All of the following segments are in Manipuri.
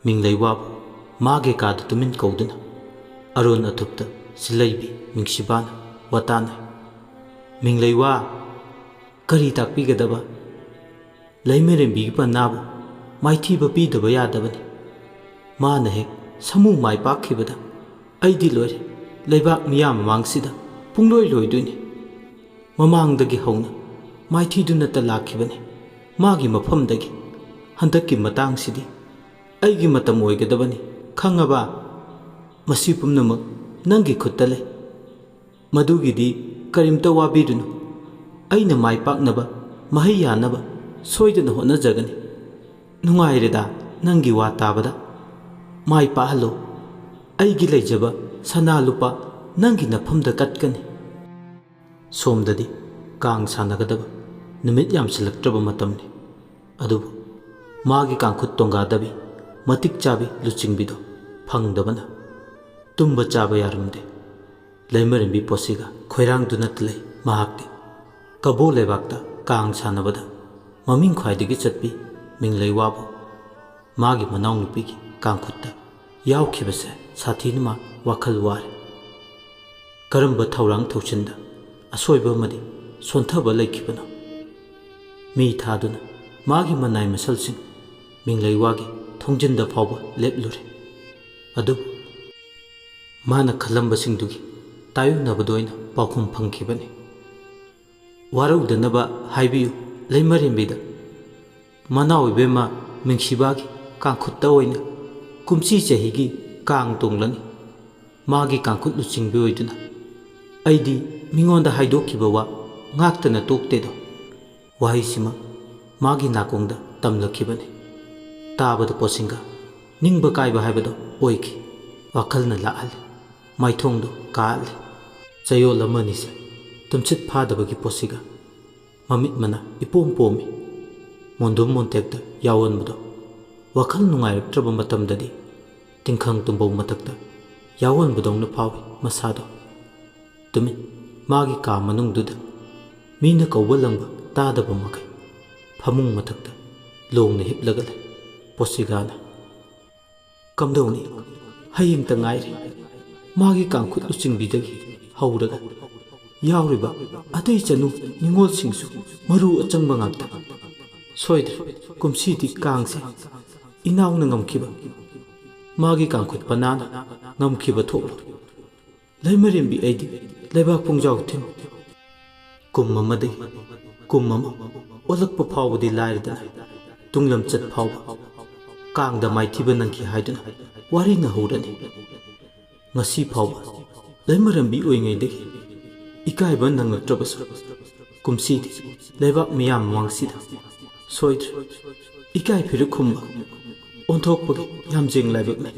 मिंगलई वाब मागे काद तुमिन कौदना अरुण अथुप्त सिलैबी मिंगसिबान वतान मिंगलई वा करी ताकपीगदबा लैमेरेंबी पन्नाबु माइथीबा पीदबा यादबनी माना हेक समू माइ पाखिबदा अइदी लोरे लेबाक मियाम मांगसिदा पुंगलोय लोयदुनी ममांगदगी हौना माइथीदुनता लाखिबनी मागी मफमदगी हंदक्की मतांगसिदी अइगी मतम ओइगदबनी खंगबा मसी पुमनमक नंगी खुत्ता ले मदुगिदी करिमता वाबीदुनु अइना माइ पाकनबा महै यानबा सोइदना होनजगनी नुंगाइरेदा नंगी वा ताबदा माइ पाहलो अइगी लेजबा सना लुपा नंगी नफमदा कटकनी सोमददी कांग सानगदबा नुमित यामसलक्त्रबा मतमनी अदुबु मागी कांखुत तोंगादबी मतिक चाबी लुचिंगबिदो फंगदबना तुम्बा चाबा यारुमदे लैमरेंबी पोसिगा खोइरांगदुनत लै महाक्ति कबो लेबाक्ता कांग सानबदा ममिंग ख्वाइदगी चटपी मिंगलई वाबु मागी मनाव नुपीगी कांखुत्ता यावखिबसे साथीनमा वाखल वारे करंबा थौरांग थौचिंदा असोइबा मदी सोंथबा लैखिबनो मी थादुना मागी मनाई मसलसिंग मिंगलई वागी थोंजिंदा फावबा लेपलुरे अदु माना खलंबसिंगदुगी तायुनबदोइना पाखुम फंखिबनी वारौदनबा हाइबियु लैमरेंबीदा मनाव इबेमा मिंगसिबागी कांखुत्ता ओइना कुमसी चहिगी कांग तोंगलनी मागी कांखुत लुचिंगबी ओइदुना अइदी मिंगोंदा हाइदोखिबा वा ngaktana toktedo wahisima magi nakongda tamlakibani tabada posinga ningba kaiba haibado oiki wakalna laal maithongdo kaal chayol amani se tumchit phadabagi posiga mamit mana ipom pomi mondum montekta yawanbudo wakal nungairaktraba matamdadi tingkhang tumbo matakta yawanbudongna phawi masado tumin magi ka manungduda Meena कौबा लंबा तादबा मखै फमुंग मथक्ता लोंगना हिपलगा ले पोसिगाना कमदौनी हयिंग तंगाइरे मागी कांखुत लुचिंगबीदगी हौरगा यावरिबा अतै चनु निंगोल सिंगसु मरु अचंबा ngakta सोइद्र कुमसीदी कांगसे इनावना ngamkiba मागी कांखुत पनाना ngamkiba थोकलो लैमरेंबी अइदी लेबाक पुंगजाव थिम कुम मदे कुम ओलक्प फावदी लाइरदना तुंगलम चत फाव कांगदा माइथिबा नंखि हाइदना वारी न हौरनी ngasi फाव लैमरंबी ओइङैदगी इकाइबा नंगत्रबसु कुमसीदी लेबाक मियाम मांगसिदा सोइद्र इकाइ फिरु खुम्बा ओंथोकपगी यामजेंग लाइबकने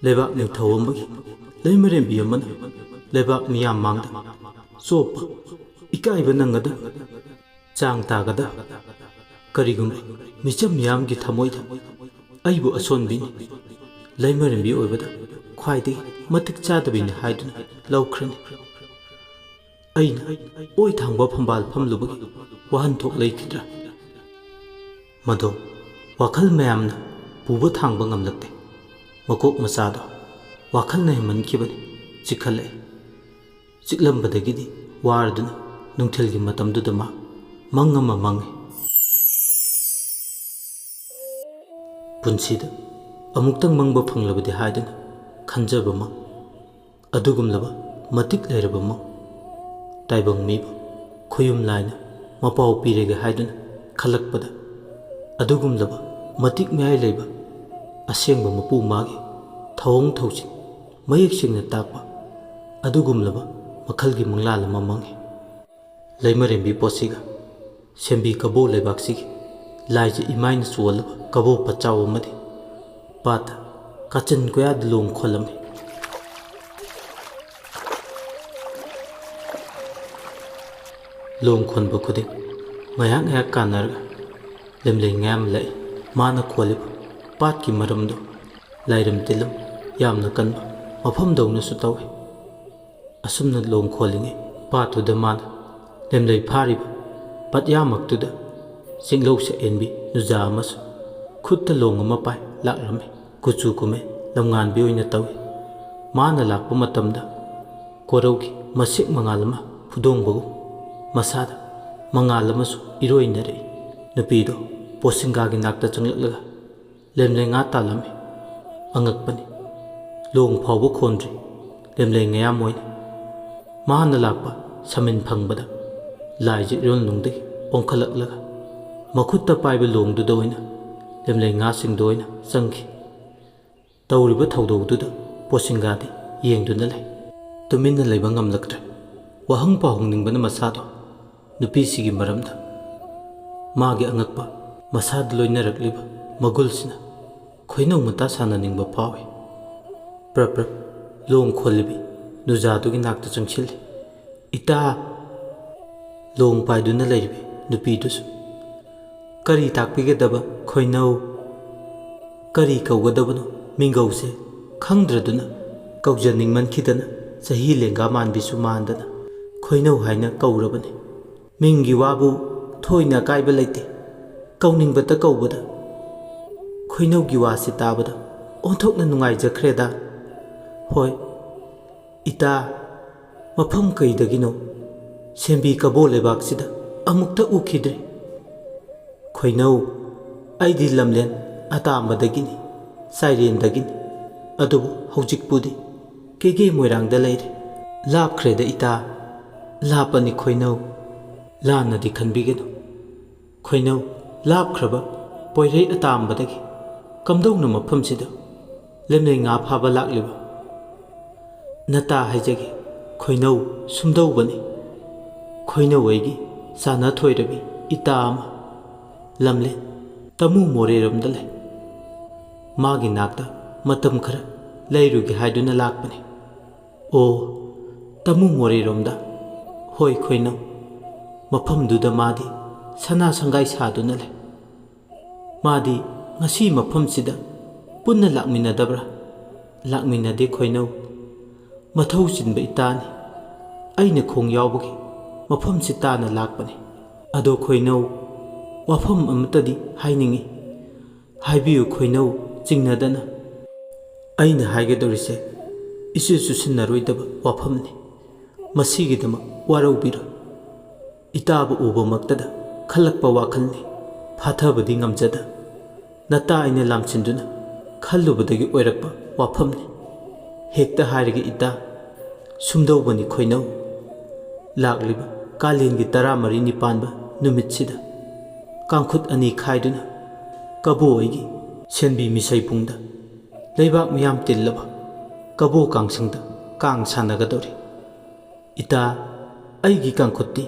लेबाक निथौमबगी लैमरेंबी अमना लेबाक मियाम मांगदा सोपा इकाइबा नंगदा चांग तागदा करिगुंबा मिचम याम की थमोइदा अइबु असोनबिनी लैमरेंबी ओइबदा ख्वाइदे मतिक चादबिनी हाइदुना लौख्रनी अइना ओइ थांबा फंबाल फमलुबगी वहनथोक लैखिद्रा मदो वाखल मयामना पुबा थांबा ngamlakte मकोक मचादो वाखलना हेमनखिबनी चिखले चिकलंबदगिदी वारदुना नुंथेलगी मतमदुदमा मंगमा मंगे पुंसीदा अमुक्तंग मंगबा फंगलबदि हाइदुना खंजबा मंग अदुगुमलबा मतिक लेरबा मंग ताइबंग मीबा खुयुम लाइना मपाव पीरेगे हाइदुना खलकपदा अदुगुमलबा मतिक म्याय लेबा असेंबा मपु मागे थौंग थौचिन मयेक सिंगना ताकपा अदुगुमलबा मखलगी मंगलाल अमा मंगे लैमरेंबी पोसिगा सेंबी कबो लेबाक्सिगी लाइजे इमाइन सुवलबा कबो पचाव अमदि पाता काचन कोयाद लोंग खोलमे लोंग खोनबा खुदिंग मयाक ngak कानरगा लेमले ngam lai माना खोलिब पात की मरमदो लाइरम तिलम यामना कनबा मफमदौनसु तौवे असुमना लोंग खोलिंगे पातुदा माना लेमलै फारिब पत्यामक्तुदा सिंगलौसे एनबी नुजा अमसु खुद लोंग अमा पाई लाक्लम्मी कुचू कुमे लमगानबी ओइना तौई माना लाक्पा मतमदा कोरौगी मसिक मंगाल अमा फुदोंबगु मसादा मंगाल अमसु इरोइनरे नुपीदो पोसिंगागी नाक्ता चंगलगा लेमलेंगा तालम्मी अंगकपनी लोंग फावबो खोंद्री लेमलेंगा मोइने माना लाक्पा समिन फंगबदा लाइजे इरोन नुंगदे ओंखलकलगा मखुत्ता पाइबा लोंगदुदा ओइना लेमलेंगा सिंगदो ओइना चंगी तौरिबा थौदौदुदा पोसिंगादी येंगदुना लै तुमिन्ना लैबा ngamlaktre wahang pahongningbana masado nupisigi maramda magi angakpa masad loinarakliba magulsina khoinau mata sananingba pawi prap long kholibi nujadugi nakta changchil ita long paiduna leibi nupidusu kari takpigedaba khoinau kari kaugadabano mingause khangdraduna kaujaningman khidana sahi lenga manbisu mandana khoinau haina kaurabane mingi wabu thoina kaiba leite kauningbata kaubada khoinau gi wasi tabada onthokna nungai jakhreda hoi ita mafam kaidagino sembi kabo lebaksida amukta ukhidre khoinau aidi lamlen atambadagini sairendagini adubu hojikpudi kege moirangda leire lapkhreda ita lapani khoinau lanadi khanbigeno khoinau lapkhraba poirei atambadagi kamdongna mafamsida lemnei nga phaba lakliba nata haijagi khoinau sumdobani khoinau aigi sana thoirabi ita ama lamle tamu moreramda le magi nakta matam khara leirugi haiduna lakpani o tamu moriromda hoi khoinau mafamduda madi sana sangai saduna le madi ngasi mafamsida punna lakminadabra lakminade khoinau mathau chinba itani aina khong yawbagi mafamsi tana lakpani ado khoinau wafam amatadi hainingi haibiyu khoinau chingnadana aina haigedorise isu susinnaroidaba wafamni masigidama waraubira itabu ubamaktada khalakpa wakhalni phathabadi ngamjada nata aina lamchinduna khallubadagi oirakpa wafamni hekta hairige ita sumdobani khoinau lakliba kalengi 13 nipanba numitsida kangkhut ani khaiduna kabo aigi senbi misai pungda leibak miyam tillaba kabo kangsangda kang sanagadori ita aigi kangkhutti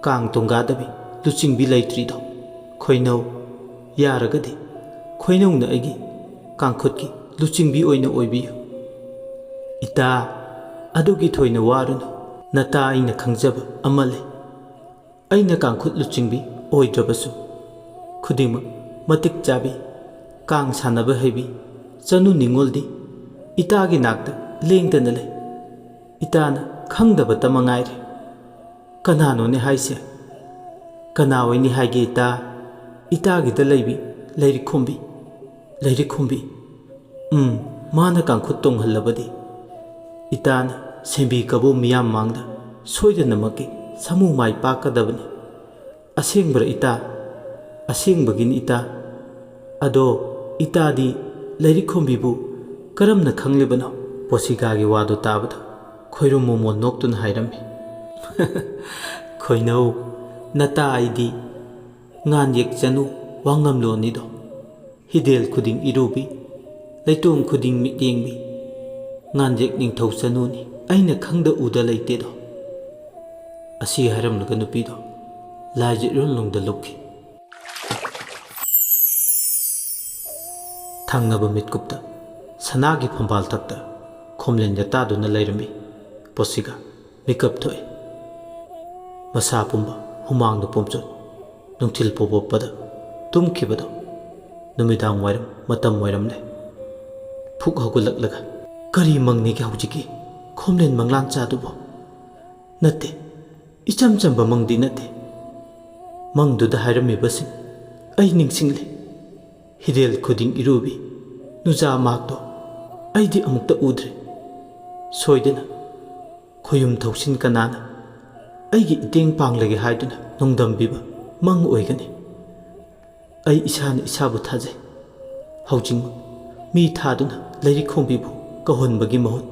kang tongadabi luchingbi leitrido khoinau yaragadi khoinau na aigi kangkhutki luchingbi oina oibiyo ita adugi thoina waruna nata aina khangjaba amale aina kangkhut luchingbi oidrabasu khudima matik chabi kang sanaba hebi chanu ningoldi itagi nakta lengdana le itana khangdaba tamangaire kanano ne haise kanaoi ni haige itagi da leibi leiri khumbi mana kangkhut tonghalabadi itana sembi kabo miyam mangda soidana maki samu mai pakadabani asengbra ita asengbagin ita ado itadi leiri khumbibu karamna khanglibano posigagi wadu tabada khoirum momo noktun hairami khoinau nata aidi ngan yek chanu wangam loni do hidel khuding irubi leitung khuding mityengbi ngan yek ning thau chanu ni aina khangda uda leite do asi haram laga nupi do laji ron longda lokki thangnaba mitkupta sanagi phambal takta khomlen ya taduna leirami posiga makeup thoi masa pumba humang do pomchot nungthil pobopada tumkhibado numidang wairam matam wairam le phuk hogulak laga kari mangni ki hujiki khomlen manglan cha dubo natte icham chamba mangdi natte mangdu da hairami basing ai ningsingle हिदेल खुदिंग इरुबी नुजा माक्तो अइदी अमुक्ता उद्रे सोइदना खोयुम थौसिन कनाना अइगी इतेंग पांगलगे हाइदुना नोंदम्बिबा मंग ओइगनी अइ इसाना इसाबु थाजै हौजिंग मी थादुना लैरी खोंबिबु कहोनबगी महुत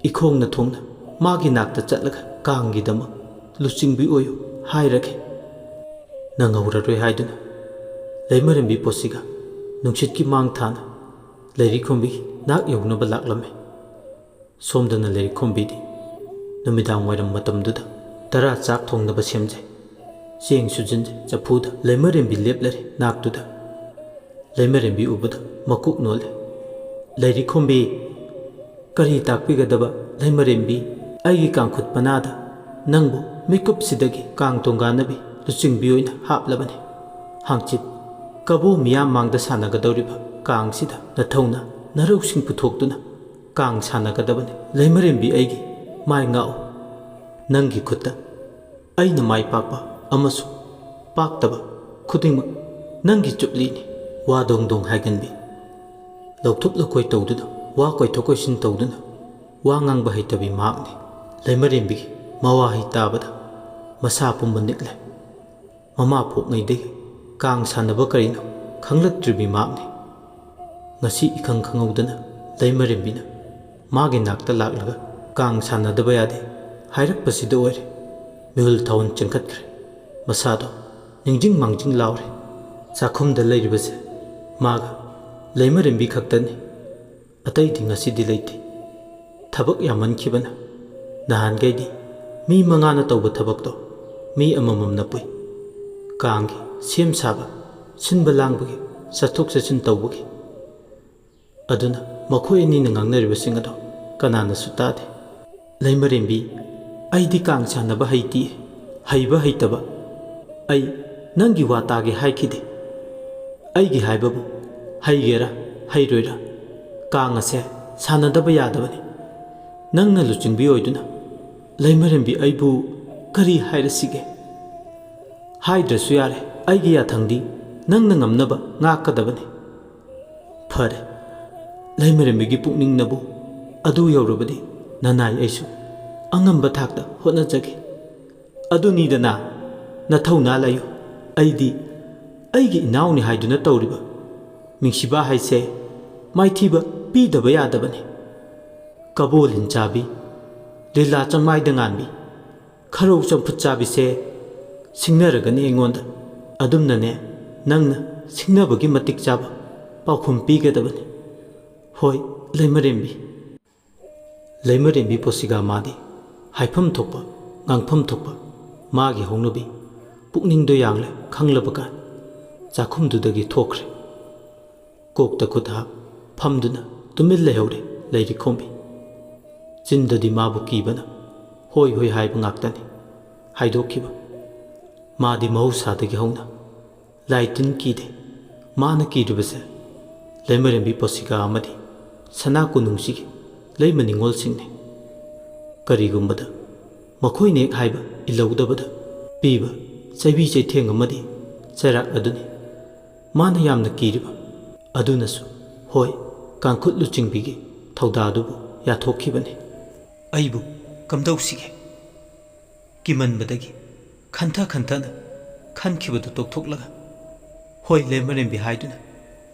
इखोंगना थोंगना मागी नाक्ता चटलगा कांगी दमा लुचिंगबी ओयो हाइरगे नंगौररोय हाइदुना लैमरम्बी पोसिगा नुंसितकी मांग थाना लैरी खोंबी नाक यौनबा लाक्लमे सोमदना लैरी खोंबीदी नुमिदांग वाइरम मतमदुदा तरा चाक थोंगनबा सेमजै चेंग सुजिनजै चफुदा लैमरम्बी लेपलरे नाकतुदा लैमरम्बी उबदा मकुक नोले लैरी खोंबी करी ताकपिगदबा लैमरम्बी अइगी कांखुत पनादा नंगबु मिकुपसिदगी कांग तोंगानबी लुचिंगबी ओइना हापलबने हांचित कबो मियाम मांगदा सानगदौरिबा कांगसिदा नथौना नरौसिंग पुथोक्तुना कांग सानगदबने लैमरम्बी अइगी माइ ngaओ नंगी खुत्ता अइना माइ पाकपा अमसु पाक्तबा खुदिंगमक नंगी चुपलीनी वा दोंग दोंग हाइगनबी लौथुप लखोय तौदुना वा कोइथोक कोइसिन तौदुना वा ngang bahitabi maakni laimarimbi mawa hi tabada masa pumba nikle mama phok ngai de kang sanaba karino khanglattribi maakni ngasi ikhang khangaudana laimarimbi na magi nakta laklaga kang sanadaba yade hairak pasida oire mihul thawon chengkhatkre masado ningjing mangjing laure chakhumda leiribase maga laimarimbi khaktani atai di ngasi di leiti थबक यामनखिबना नहानगैदी मी मंगाना तौब थबकतो मी अममम नपुई कांगी सेम साबा सिनबा लांगबगी चथोक चचिन तौबगी अदुना मखोय अनि नंगांगनरिबसिंग अदो कनानासु तादे लैमरेम्बी अइदी कांग सानबा हैती हैबा हैतबा अइ नंगी वातागे हाइखिदे अइगी हाइबबु हैगेरा हैरोइरा कांग असे सानदबा यादबने नंगना लुचिंगबी ओइदुना लैमरम्बी अइबु करी हाइरसिगे हाइद्रसु यारे अइगी याथंगदी नंगना ngamnaba ngakadabane फरे लैमरम्बीगी पुकनिंगनबु अदु यौरबदी ननाई अइसु अंगंबा थाकता होटनाजगे अदुनीदना नथौना लायु अइदी अइगी इनाउनी हाइदुना तौरिबा मिंसिबा हाइसे माइथीबा पीदबा यादबने कबोलिन चाबी लीला चंगमाइदंगानबी खरौ चंफुत चाबी से सिंगनरगने एंगोंद अदुमनने नंगना सिंगनबगी मतिक चाबा पाखुम पीगदबने होय लैमरेम्बी पोसिगा मादी हाइफम थोकपा गांगफम थोकपा मागी होंगनबी पुकनिंगदो यांगले खंगलबका चाखुमदुदगी थोखरे कोकता खुथा फमदुना तुमिल लेहौरे लैरी खोंबी चिंददी माबु कीबना होय होय हाइब ngaktani हाइदोखिबा मादी महौसादगी हौना लाइटिन कीदे माना कीरुबसे लैमरेम्बी पोसिगा अमदी सना कुनुंगसिगी लैमनिंगोल सिंगने करीगुंबदा मखोयने हाइबा इलौदबदा पीबा चैबी चैथेंग अमदी चैराक अदुनी माना यामना कीरिबा अदुनसु होय कांखुत लुचिंगबीगी थौदादुबु याथोखिबने अइबु कमदौसिगे किमनबदगी खंथा खंथाना खनखिबदु तोक्थोक्लगा होय लैमरेम्बी हाइदुना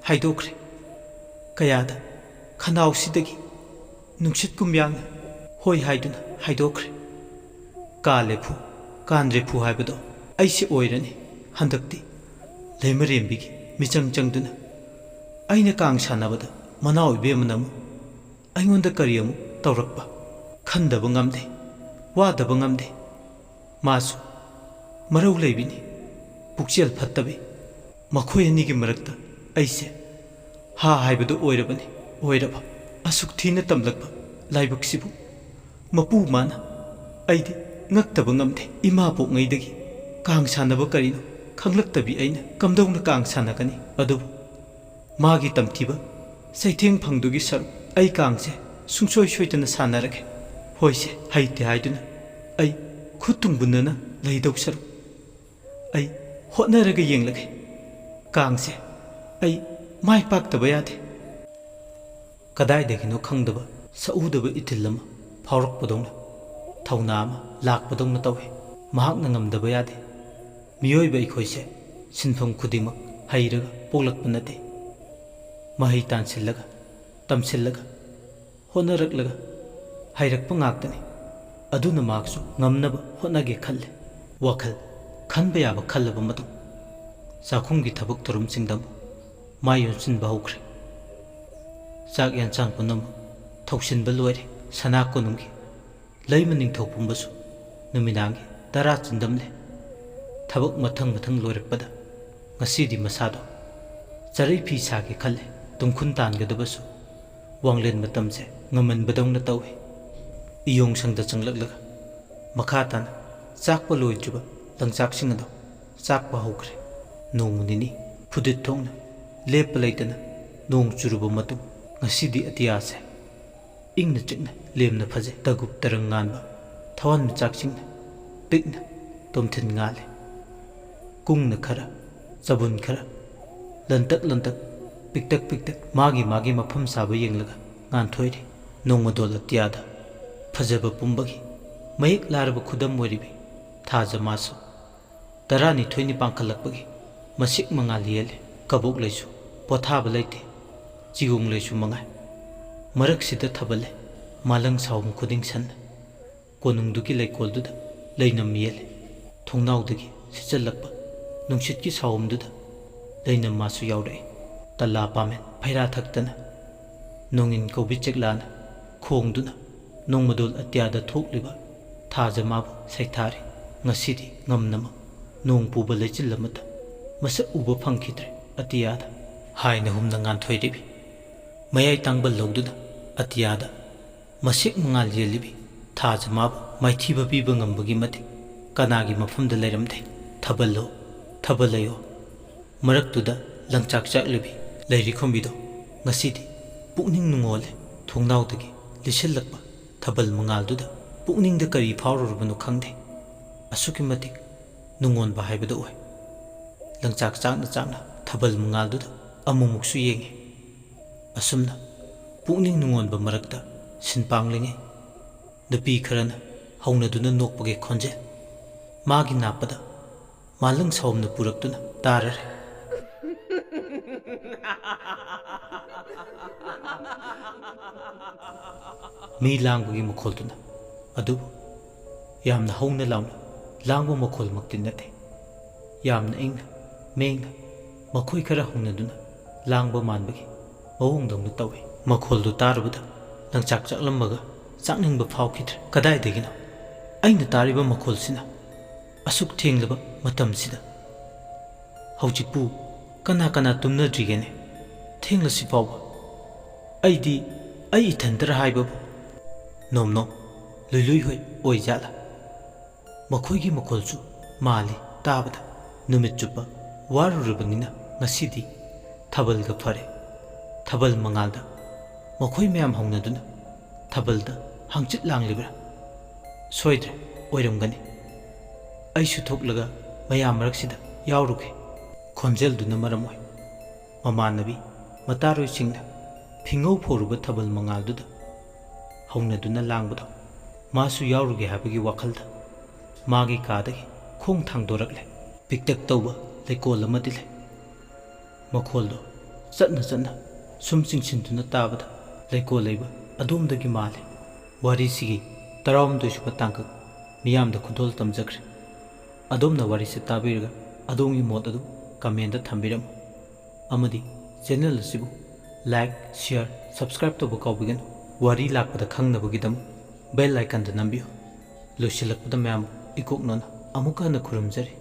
हाइदोखरे कयादा खनाउसिदगी नुंसित कुमयांगना होय हाइदुना हाइदोखरे कालेफु कांद्रेफु हाइबदो अइसे ओइरनी हंदक्ति लैमरेम्बीगी मिचंग चंगदुना अइना कांग सानबदा मनाउ इबेमनमु अइंगोंदा करियमु तौरक्पा खंदब ngamde वादब ngamde मासु मरौ लेबिनी पुक्चेल फत्तबे मखोय अनिगी मरक्ता अइसे हा हाइबदु ओइरबने ओइरबा असुक थीना तमलकबा लाइबक्सिबु मपु माना अइदि ngaktab ngamde इमा पोंगैदगी कांग सानब करिनो खंगलक्तबी अइना कमदौना कांग सानगनी अदुबु मागी तमथिबा सैथेंग फंगदुगी सर अइ कांगसे सुंसोय सोयतना सानरगे होइसे हाइते हाइदुना अइ खुतुंगबुनना लैदौ सर अइ होटनरगे येंगलगे कांगसे अइ माई पाक्तबा यादे कदाइदगिनो खंगदबा सऊदबा इथिल अमा फावरकपदौना थौना अमा लाकपदौना तौवे महाकना ngamदबा यादे मियोइबा अखोइसे सिनफम खुदिमक हैरगा पोगलकपा नते महै तानसिल्लगा तमसिल्लगा होनरकलगा हैरकपा ngakतनी अदुना माकसु ngamनबा होनगे खल्ले वखल खनबा याबा खल्लबा मतुंग चाखुंगी थबक थरुमसिंगदम माय योनसिनबा हौख्रे चाक यानचांग पुनम थौसिनबा लोइरे सना कोनुंगी लैमा निंगथौ पुंबसु नुमिनांगी तरा चिंदमले थबक मथंग मथंग लोइरकपदा ngasiदी मसादो चरै फी सागे खल्ले तुमखुन तानगदबसु वांगलेन मतमसे ngमनबदौना तौवे इयोंग संगदा चंगलकलगा मखा तान चाकपा लोइजुबा लंगचाकसिंग अदो चाकपा हौख्रे नोंग निनी फुदित थोंगना लेप लेतना नोंग चुरुबा मतुंग ngasiदी अतियासे इंगना चिकना लेमना फजे तगुप तरंग nganba थवन चाकसिंगना पिकना तोमथिन nगाले कुंगना खरा चबुन खरा लंतक लंतक पिकतक पिकतक मागी मागी मफम साबा येंगलगा nganथोइरे नोंगमदोल अतियादा फजबा पुंबगी मयक लारबा खुदम ओरिबी थाजा मासु तरानी थोइनि पांखलकपगी मसिक मंगाल येले कबुक लैसु पोथाबा लैते चिगुंग लैसु मंगाय मरक सिदा थबले मालंग साउम खुदिंग सन कोनुंगदुगी लैकोलदुदा लैनम येले थोंगनाउदगी सिचलकपा नुंसितकी साउमदुदा लैनम मासु याउरे तल्ला पामेन फैरा थक्तना नोंगिन कौबि चेकलाना खोंगदुना नोंगमदोल अत्यादा थोकलिबा थाजा माबु सैथारे ngasiदी ngamnama nong puba leichilamata masa uba phangkhidre atiyada haina humna nganthoi mayai tangbal logduda atiyada masik mangal yelibi thaja mab maithiba piba ngambagi mati kanagi mafumda leiramde thaballo thabalayo maraktuda langchak chaklibi leiri khombido ngasidi pukning nungole thongnaudagi lisillakpa thabal mangalduda pukningda kari phawrubanu khangde असुकी मतिक नुंगोन बाहाइबदो ओय लंगचाक चाकना चाकना थबल मंगालदुदा अमुमुकसु येंगे असुमना पुकनिंग नुंगोन बा मरकता सिनपांगलिंगे नपी खरना हौनदुना नोकपगे खोंजे मागी नापदा मालंग सावमना पुरकतुना ताररे मी लांगबगी मखोलतुना अदुबु यामना हौना लाउना लांगबो मखोल मक्ति नते यामना इंगना मेंगना मखोय खरा हौनदुना लांगबो मानबगी मवोंगदौना तौवे मखोलदु तारबदा लंगचाक चाकलमगा चाकनिंगबा फावखिद्रे कदाइदगिनो अइना तारिबा मखोलसिना असुक थेंगलबा मतमसिदा हौजिकपु कना कना तुमनद्रिगेने थेंगलसि फावबा अइदी अइ इथंदरा हाइबबु नोम नोम लुइलुइ होय ओय जाला मखोयगी मखोलसु माली ताबदा नुमित चुप्पा वारुरबनिना ngasiदी थबलगा फरे थबल मंगालदा मखोय मयाम हौनदुना थबलदा हांचित लांगलिब्रा सोइद्रे ओइरमगनि अइसु थोकलगा मयाम मरकसिदा यावरुखे खोंजेलदुना मरम ओय ममानबी मतारोइसिंगना फिंगौ फोरुबा थबल मंगालदुदा हौनदुना लांगबदो मासु यावरुगे हाबगी वाखलदा मागी कादगी खोंग थांदोरकले पिकतक तौबा लेकोल अमदि ले मखोलदो चतना चतना सुम चिंगसिनदुना ताबदा लेकोल लेबा अदोमदगी माले वारीसिगी 12 सुबा तांकक मियामदा खुदोल तमजख्रे अदोमना वारीसे ताबिरगा अदोंगी मोद अदु कमेंट थंबिरम अमदि चैनल असिबु लाइक शेयर सब्सक्राइब तौबा काउबिगन वारी लाकपदा खंगनबगिदम बेल आइकन द नंबियो लोसिलकपदा मैम इकोकनोन अमुका न खुरमजरी।